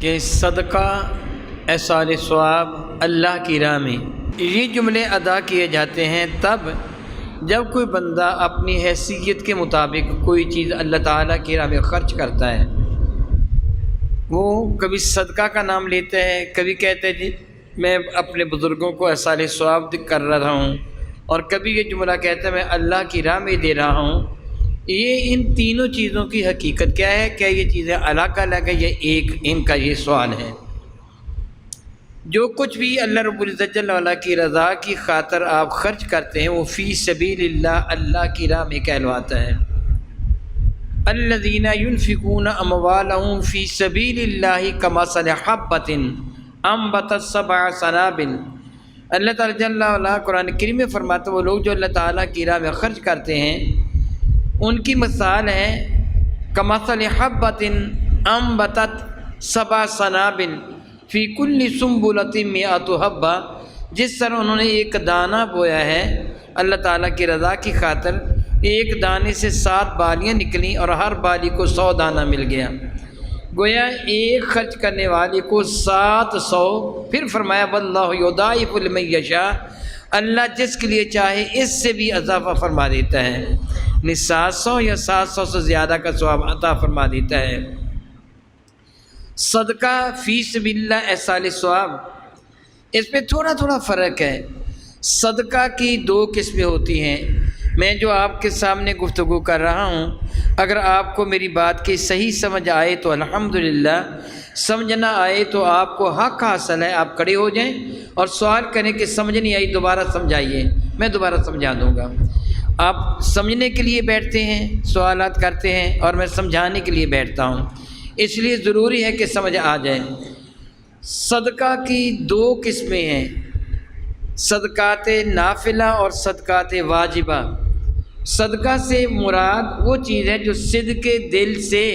کہ صدقہ احسان ثواب اللہ کی راہ میں یہ جملے ادا کیے جاتے ہیں تب جب کوئی بندہ اپنی حیثیت کے مطابق کوئی چیز اللہ تعالیٰ کی راہ میں خرچ کرتا ہے۔ وہ کبھی صدقہ کا نام لیتا ہے، کبھی کہتا ہے جی میں اپنے بزرگوں کو احسان ثواب کر رہا ہوں، اور کبھی یہ جملہ کہتا ہے میں اللہ کی راہ میں دے رہا ہوں۔ یہ ان تینوں چیزوں کی حقیقت کیا ہے؟ کیا یہ چیزیں الگ الگ ہے یا ایک؟ ان کا یہ سوال ہے۔ جو کچھ بھی اللہ رب العزت جل وعلا کی رضا کی خاطر آپ خرچ کرتے ہیں وہ فی سبیل اللہ، اللہ کی راہ میں کہلواتا ہے۔ الذین ينفقون اموالهم فی سبیل اللہ کمثل حبۃ انبتت سبع سنابل۔ اللہ تعالیٰ جل وعلا قرآن کریم میں فرماتا ہے وہ لوگ جو اللہ تعالیٰ کی راہ میں خرچ کرتے ہیں ان کی مثال ہے کمثل حبۃ انبتت سبع سنابل فی کل سنبلۃ مئۃ حبہ، جس طرح انہوں نے ایک دانہ بویا ہے اللہ تعالیٰ کی رضا کی خاطر، ایک دانے سے 7 بالیاں نکلیں اور ہر بالی کو 100 دانہ مل گیا، گویا ایک خرچ کرنے والے کو 700۔ پھر فرمایا واللہ یضاعف لمن یشاء، اللہ جس کے لیے چاہے اس سے بھی اضافہ فرما دیتا ہے، 700 یا 700 سے زیادہ کا ثواب عطا فرما دیتا ہے۔ صدقہ فی سبیل اللہ احسان ثواب، اس پہ تھوڑا فرق ہے۔ صدقہ کی 2 قسمیں ہوتی ہیں۔ میں جو آپ کے سامنے گفتگو کر رہا ہوں، اگر آپ کو میری بات کی صحیح سمجھ آئے تو الحمدللہ، سمجھ نہ آئے تو آپ کو حق حاصل ہے، آپ کھڑے ہو جائیں اور سوال کریں کہ سمجھ نہیں آئی دوبارہ سمجھائیے، میں دوبارہ سمجھا دوں گا۔ آپ سمجھنے کے لیے بیٹھتے ہیں، سوالات کرتے ہیں، اور میں سمجھانے کے لیے بیٹھتا ہوں، اس لیے ضروری ہے کہ سمجھ آ جائے۔ صدقہ کی 2 قسمیں ہیں، صدقات نافلہ اور صدقات واجبہ۔ صدقہ سے مراد وہ چیز ہے جو صدق دل سے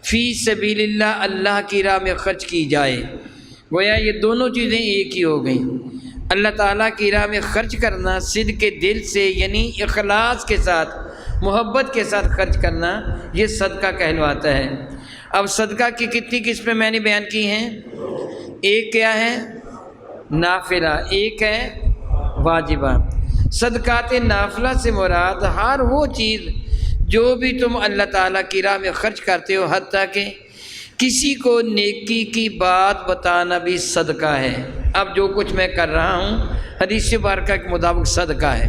فی سبیل اللہ، اللہ کی راہ میں خرچ کی جائے، گویا یہ دونوں چیزیں ایک ہی ہو گئیں۔ اللہ تعالیٰ کی راہ میں خرچ کرنا صدق دل سے، یعنی اخلاص کے ساتھ، محبت کے ساتھ خرچ کرنا، یہ صدقہ کہلواتا ہے۔ اب صدقہ کی کتنی قسمیں میں نے بیان کی ہیں؟ ایک کیا ہے؟ نافلہ، ایک ہے واجبہ۔ صدقات نافلہ سے مراد ہر وہ چیز جو بھی تم اللہ تعالیٰ کی راہ میں خرچ کرتے ہو، حتیٰ کہ کسی کو نیکی کی بات بتانا بھی صدقہ ہے۔ اب جو کچھ میں کر رہا ہوں حدیث مبارکہ کے مطابق صدقہ ہے۔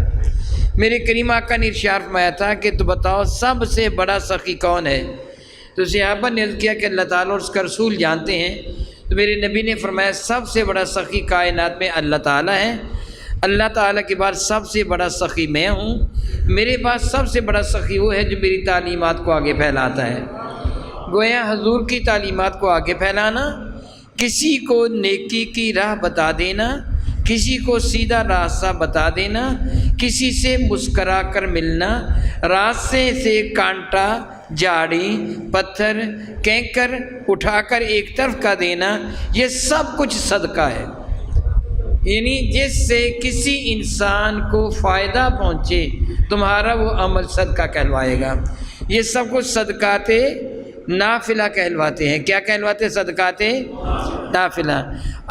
میرے کریم آقا نے ارشاد فرمایا تھا کہ تو بتاؤ سب سے بڑا سخی کون ہے؟ تو صحابہ نے عرض کیا کہ اللہ تعالیٰ اور اس کا رسول جانتے ہیں۔ تو میرے نبی نے فرمایا سب سے بڑا سخی کائنات میں اللہ تعالیٰ ہے، اللہ تعالیٰ کے بعد سب سے بڑا سخی میں ہوں، میرے پاس سب سے بڑا سخی وہ ہے جو میری تعلیمات کو آگے پھیلاتا ہے۔ گویا حضور کی تعلیمات کو آگے پھیلانا، کسی کو نیکی کی راہ بتا دینا، کسی کو سیدھا راستہ بتا دینا، کسی سے مسکرا کر ملنا، راستے سے کانٹا، جھاڑی، پتھر، کینکر اٹھا کر ایک طرف کا دینا، یہ سب کچھ صدقہ ہے۔ یعنی جس سے کسی انسان کو فائدہ پہنچے تمہارا وہ عمل صدقہ کہلوائے گا۔ یہ سب کچھ صدقات نافلہ کہلواتے ہیں۔ کیا کہلواتے ہیں؟ صدقات نافلہ۔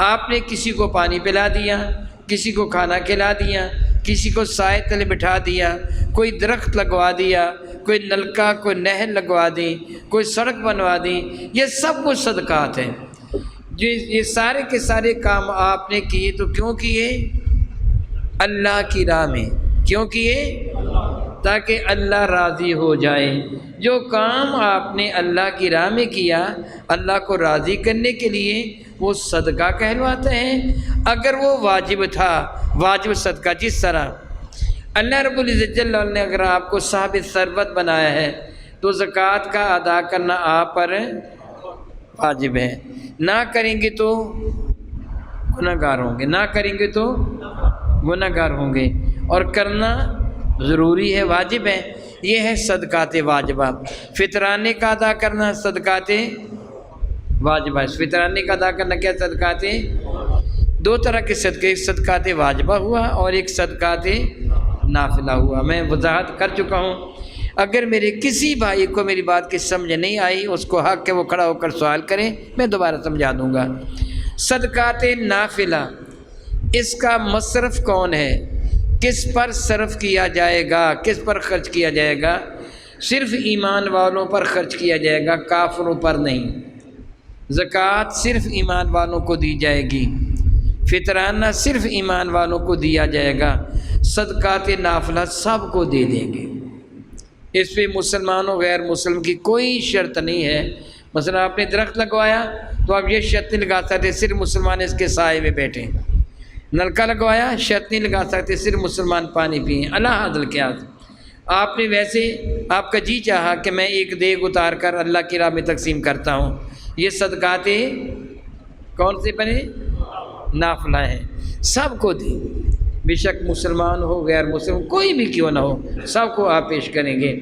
آپ نے کسی کو پانی پلا دیا، کسی کو کھانا کھلا دیا، کسی کو سائے تلے بٹھا دیا، کوئی درخت لگوا دیا، کوئی نلکا، کوئی نہر لگوا دی، کوئی سڑک بنوا دی، یہ سب کچھ صدقات ہیں۔ یہ سارے کے سارے کام آپ نے کیے تو کیوں کیے؟ اللہ کی راہ میں۔ کیوں کیے؟ تاکہ اللہ راضی ہو جائے۔ جو کام آپ نے اللہ کی راہ میں کیا اللہ کو راضی کرنے کے لیے، وہ صدقہ کہلواتے ہیں۔ اگر وہ واجب تھا، واجب صدقہ، جس طرح اللہ رب العزت جل وعلا نے اگر آپ کو صاحب ثروت بنایا ہے تو زکوٰۃ کا ادا کرنا آپ پر واجب ہے۔ نہ کریں گے تو گناہ گار ہوں گے، نہ کریں گے تو گناہ گار ہوں گے، اور کرنا ضروری ہے، واجب ہے۔ یہ ہے صدقات واجبہ۔ فطرانے کا ادا کرنا صدقات واجبہ۔ فطرانے کا ادا کرنا کیا؟ صدقات 2 طرح کے صدقے، ایک صدقات واجبہ ہوا اور ایک صدقات نافلہ ہوا۔ میں وضاحت کر چکا ہوں۔ اگر میرے کسی بھائی کو میری بات کی سمجھ نہیں آئی، اس کو حق ہے وہ کھڑا ہو کر سوال کرے، میں دوبارہ سمجھا دوں گا۔ صدقات نافلہ، اس کا مصرف کون ہے، کس پر صرف کیا جائے گا، کس پر خرچ کیا جائے گا؟ صرف ایمان والوں پر خرچ کیا جائے گا، کافروں پر نہیں۔ زکوٰۃ صرف ایمان والوں کو دی جائے گی، فطرانہ صرف ایمان والوں کو دیا جائے گا، صدقات نافلہ سب کو دے دیں گے۔ اس پہ مسلمانوں غیر مسلم کی کوئی شرط نہیں ہے۔ مثلا آپ نے درخت لگوایا تو آپ یہ شرط نہیں لگا سکتے صرف مسلمان اس کے سائے میں بیٹھیں، نلکا لگوایا شرط نہیں لگا سکتے صرف مسلمان پانی پئیں، اللہ حاضل کیا۔ آپ نے ویسے آپ کا جی چاہا کہ میں ایک دیگ اتار کر اللہ کی راہ میں تقسیم کرتا ہوں، یہ صدقات کون سے بنے؟ نافلہ ہیں، سب کو دیں، بے شک مسلمان ہو غیر مسلم کوئی بھی کیوں نہ ہو، سب کو آپ پیش کریں گے۔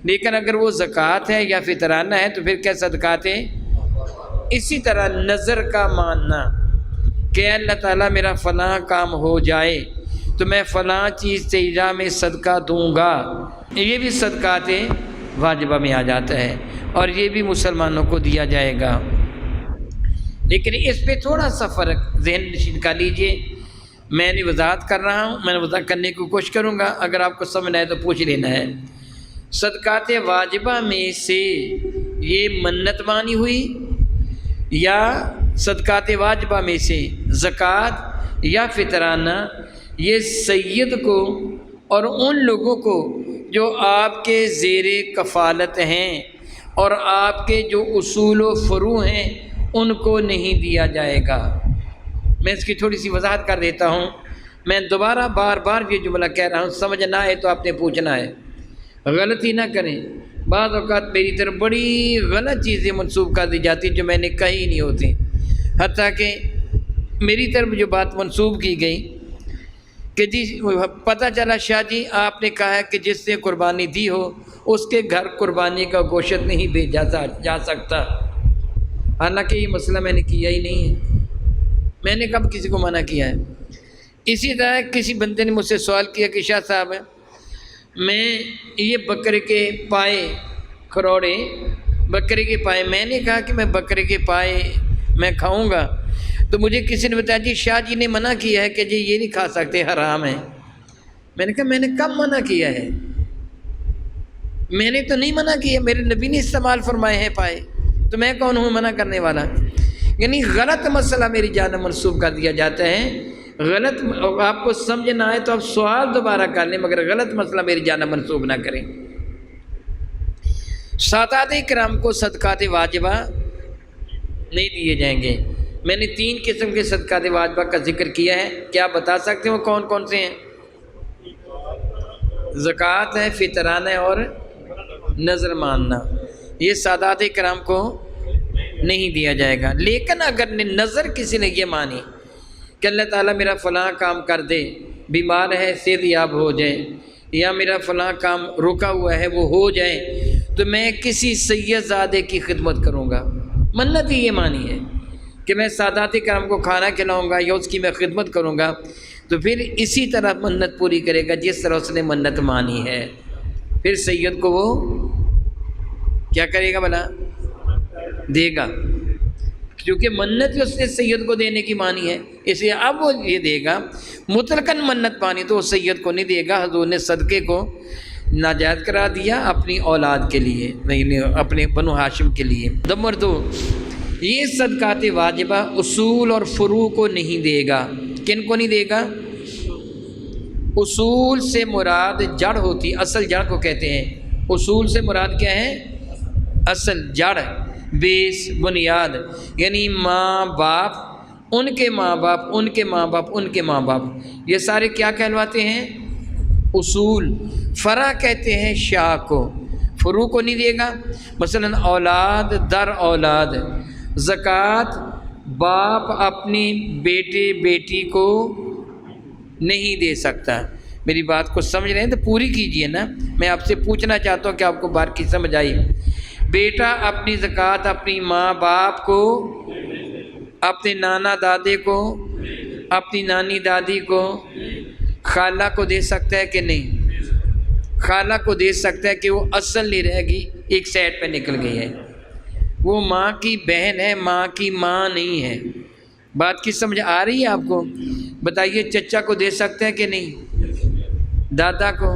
لیکن اگر وہ زکوٰۃ ہے یا فطرانہ ہے تو پھر کیا صدقات ہیں؟ اسی طرح نظر کا ماننا کہ اللہ تعالیٰ میرا فلاں کام ہو جائے تو میں فلاں چیز سے راہ میں صدقہ دوں گا، یہ بھی صدقات واجبہ میں آ جاتا ہے اور یہ بھی مسلمانوں کو دیا جائے گا۔ لیکن اس پہ تھوڑا سا فرق ذہن نشین کر لیجئے، میں نے وضاحت کر رہا ہوں، میں وضاحت کرنے کی کوشش کروں گا، اگر آپ کو سمجھنا ہے تو پوچھ لینا ہے۔ صدقات واجبہ میں سے یہ منت مانی ہوئی یا صدقات واجبہ میں سے زکوٰۃ یا فطرانہ، یہ سید کو اور ان لوگوں کو جو آپ کے زیر کفالت ہیں اور آپ کے جو اصول و فروع ہیں ان کو نہیں دیا جائے گا۔ میں اس کی تھوڑی سی وضاحت کر دیتا ہوں، میں دوبارہ بار بار یہ جملہ کہہ رہا ہوں، سمجھ نہ آئے تو آپ نے پوچھنا ہے، غلطی نہ کریں۔ بعض اوقات میری طرف بڑی غلط چیزیں منسوب کر دی جاتی جو میں نے کہی نہیں ہوتی، حتیٰ کہ میری طرف جو بات منسوب کی گئی کہ جی پتہ چلا شاہ جی آپ نے کہا ہے کہ جس نے قربانی دی ہو اس کے گھر قربانی کا گوشت نہیں بھیجا جا سکتا، حالانکہ یہ مسئلہ میں نے کیا ہی نہیں ہے، میں نے کب کسی کو منع کیا ہے۔ اسی طرح کسی بندے نے مجھ سے سوال کیا کہ شاہ صاحب میں یہ بکرے کے پائے کھروڑے، بکرے کے پائے، میں نے کہا کہ میں بکرے کے پائے میں کھاؤں گا، تو مجھے کسی نے بتایا جی شاہ جی نے منع کیا ہے کہ جی یہ نہیں کھا سکتے، حرام ہے۔ میں نے کہا میں نے کب منع کیا ہے؟ میں نے تو نہیں منع کیا، میرے نبی نے استعمال فرمائے ہیں پائے، تو میں کون ہوں منع کرنے والا؟ یعنی غلط مسئلہ میری جانب منسوب کر دیا جاتا ہے، غلط آپ کو سمجھ نہ آئے تو آپ سوال دوبارہ کر لیں، مگر غلط مسئلہ میری جانب منسوب نہ کریں۔ سادات کرام کو صدقات واجبہ نہیں دیے جائیں گے۔ میں نے 3 قسم کے صدقات واجبہ کا ذکر کیا ہے، کیا بتا سکتے ہیں وہ کون کون سے ہیں؟ زکوٰۃ ہے، فطرانہ ہے اور نظر ماننا، یہ سادات کرام کو نہیں دیا جائے گا۔ لیکن اگر نظر کسی نے یہ مانی کہ اللہ تعالیٰ میرا فلاں کام کر دے، بیمار ہے صحت یاب ہو جائے، یا میرا فلاں کام رکا ہوا ہے وہ ہو جائے، تو میں کسی سید زادے کی خدمت کروں گا، منت ہی یہ مانی ہے کہ میں سادات کرام کو کھانا کھلاؤں گا یا اس کی میں خدمت کروں گا، تو پھر اسی طرح منت پوری کرے گا جس طرح اس نے منت مانی ہے، پھر سید کو وہ کیا کرے گا بھلا؟ دے گا، کیونکہ منت اس نے سید کو دینے کی مانی ہے، اس لیے اب وہ یہ دے گا۔ مطلقاً منت مانی تو وہ سید کو نہیں دے گا، حضور نے صدقے کو ناجائز قرار دیا اپنی اولاد کے لیے، اپنے بنو ہاشم کے لیے۔ نمبر 2، یہ صدقات واجبہ اصول اور فروع کو نہیں دے گا۔ کن کو نہیں دے گا؟ اصول سے مراد جڑ ہوتی، اصل جڑ کو کہتے ہیں۔ اصول سے مراد کیا ہے؟ اصل، جڑ، بیس، بنیاد، یعنی ماں باپ، ان کے ماں باپ، ان کے ماں باپ، ان کے ماں باپ، یہ سارے کیا کہلواتے ہیں؟ اصول۔ فرع کہتے ہیں شاہ کو، فروع کو نہیں دے گا۔ مثلا اولاد در اولاد، زکوٰۃ باپ اپنی بیٹے بیٹی کو نہیں دے سکتا۔ میری بات کو سمجھ رہے ہیں تو پوری کیجئے نا، میں آپ سے پوچھنا چاہتا ہوں کہ آپ کو بات کی سمجھ آئی؟ بیٹا اپنی زکوٰۃ اپنی ماں باپ کو، اپنے نانا دادے کو، اپنی نانی دادی کو، خالہ کو دے سکتا ہے کہ نہیں؟ خالہ کو دے سکتا ہے کہ وہ اصل نہیں رہے گی، ایک سائڈ پہ نکل گئی ہے، وہ ماں کی بہن ہے، ماں کی ماں نہیں ہے۔ بات کی سمجھ آ رہی ہے آپ کو؟ بتائیے چچا کو دے سکتے ہیں کہ نہیں؟ دادا کو؟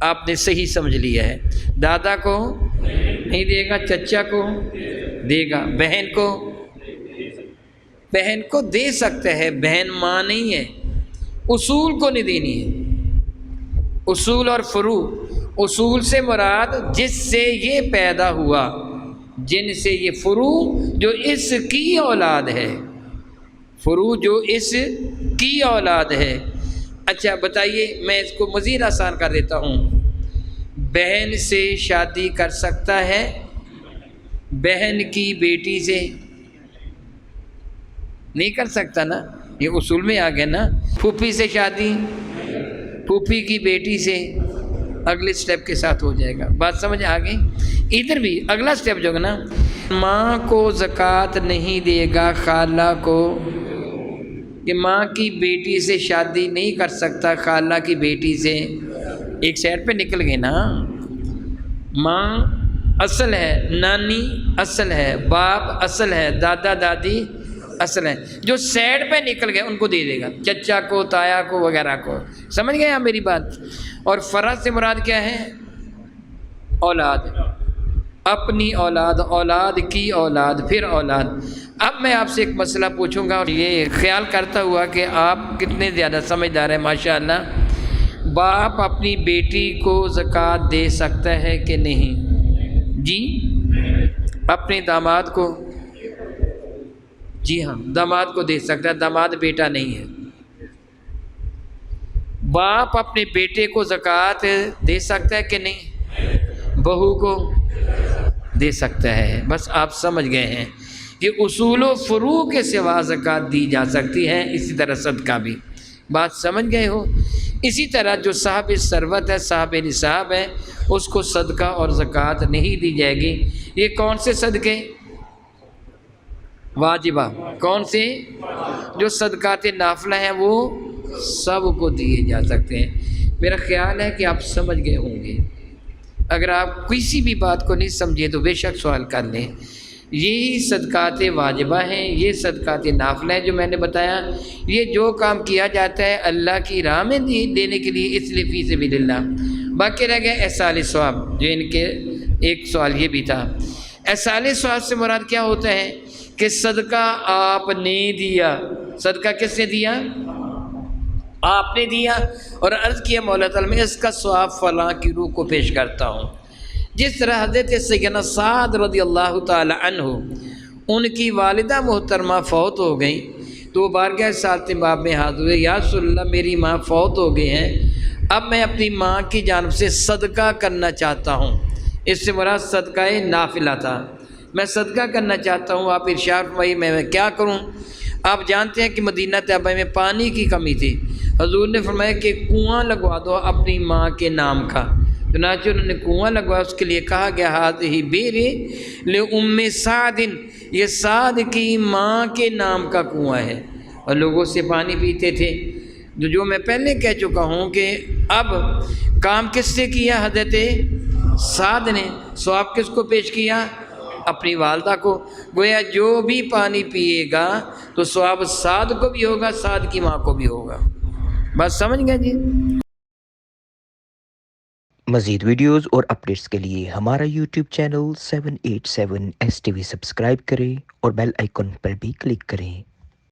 آپ نے صحیح سمجھ لیا ہے، دادا کو نہیں دے گا، چچا کو دے گا، بہن کو دے سکتا ہے، بہن ماں نہیں ہے۔ اصول کو نہیں دینی ہے، اصول اور فروع۔ اصول سے مراد جس سے یہ پیدا ہوا، جن سے یہ فروع جو اس کی اولاد ہے، فروع جو اس کی اولاد ہے۔ اچھا بتائیے، میں اس کو مزید آسان کر دیتا ہوں، بہن سے شادی کر سکتا ہے، بہن کی بیٹی سے نہیں کر سکتا نا، یہ اصول میں آ گیا نا۔ پھوپھی سے شادی، پھوپھی کی بیٹی سے اگلے سٹیپ کے ساتھ ہو جائے گا۔ بات سمجھ آ گئی؟ ادھر بھی اگلا سٹیپ جو ہے نا، ماں کو زکوٰۃ نہیں دے گا خالہ کو، کہ ماں کی بیٹی سے شادی نہیں کر سکتا، خالہ کی بیٹی سے، ایک سائڈ پہ نکل گئے نا۔ ماں اصل ہے، نانی اصل ہے، باپ اصل ہے، دادا دادی اصل ہے، جو سائڈ پہ نکل گئے ان کو دے دے گا، چچا کو، تایا کو وغیرہ کو۔ سمجھ گئے آپ میری بات؟ اور فرع سے مراد کیا ہے؟ اولاد، اپنی اولاد، اولاد کی اولاد، پھر اولاد۔ اب میں آپ سے ایک مسئلہ پوچھوں گا، اور یہ خیال کرتا ہوا کہ آپ کتنے زیادہ سمجھدار ہیں ماشاءاللہ، باپ اپنی بیٹی کو زکوٰۃ دے سکتا ہے کہ نہیں؟ جی اپنے داماد کو؟ جی ہاں داماد کو دے سکتا ہے، داماد بیٹا نہیں ہے۔ باپ اپنے بیٹے کو زکوٰۃ دے سکتا ہے کہ نہیں؟ بہو کو دے سکتا ہے۔ بس آپ سمجھ گئے ہیں کہ اصول و فروع کے سوا زکوٰۃ دی جا سکتی ہے، اسی طرح صدقہ بھی۔ بات سمجھ گئے ہو؟ اسی طرح جو صاحب ثروت ہے، صاحب نصاب ہے، اس کو صدقہ اور زکوٰۃ نہیں دی جائے گی۔ یہ کون سے صدقے؟ واجبہ۔ کون سے؟ جو صدقات نافلہ ہیں وہ سب کو دیے جا سکتے ہیں۔ میرا خیال ہے کہ آپ سمجھ گئے ہوں گے۔ اگر آپ کسی بھی بات کو نہیں سمجھے تو بے شک سوال کر لیں۔ یہی صدقات واجبہ ہیں، یہ صدقات نافلہ ہیں جو میں نے بتایا۔ یہ جو کام کیا جاتا ہے اللہ کی راہ میں دینے کے لیے، اس لیے فی سبیل اللہ۔ باقی رہ گیا احصال ثواب، جو ان کے ایک سوال یہ بھی تھا۔ احصال ثواب سے مراد کیا ہوتا ہے؟ کہ صدقہ آپ نے دیا۔ صدقہ کس نے دیا؟ آپ نے دیا، اور عرض کیا مولا تعالیٰ میں اس کا ثواب فلاں کی روح کو پیش کرتا ہوں۔ جس طرح حضرت سیدنا سعد رضی اللہ تعالی عنہ، ان کی والدہ محترمہ فوت ہو گئیں، تو وہ بارگاہ سعادت باب میں حاضر ہوئے، یا رسول اللہ میری ماں فوت ہو گئی ہیں، اب میں اپنی ماں کی جانب سے صدقہ کرنا چاہتا ہوں۔ اس سے مراد صدقہ نافلہ تھا، میں صدقہ کرنا چاہتا ہوں۔ آپ ارشاد فرمائیے میں کیا کروں؟ آپ جانتے ہیں کہ مدینہ طیبہ میں پانی کی کمی تھی، حضور نے فرمایا کہ کنواں لگوا دو اپنی ماں کے نام کا۔ چنانچہ انہوں نے کنواں لگوایا، اس کے لیے کہا گیا ہذہ بئر لأم سعد، یہ سعد کی ماں کے نام کا کنواں ہے، اور لوگوں سے پانی پیتے تھے۔ جو میں پہلے کہہ چکا ہوں کہ اب کام کس سے کیا؟ حضرت سعد نے۔ ثواب کس کو پیش کیا؟ اپنی والدہ کو۔ گویا جو بھی پانی پیے گا تو ثواب سعد کو بھی ہوگا، سعد کی ماں کو بھی ہوگا۔ بات سمجھ گئے جی؟ مزید ویڈیوز اور اپڈیٹس کے لیے ہمارا یوٹیوب چینل 787 STV سبسکرائب کریں اور بیل آئیکن پر بھی کلک کریں۔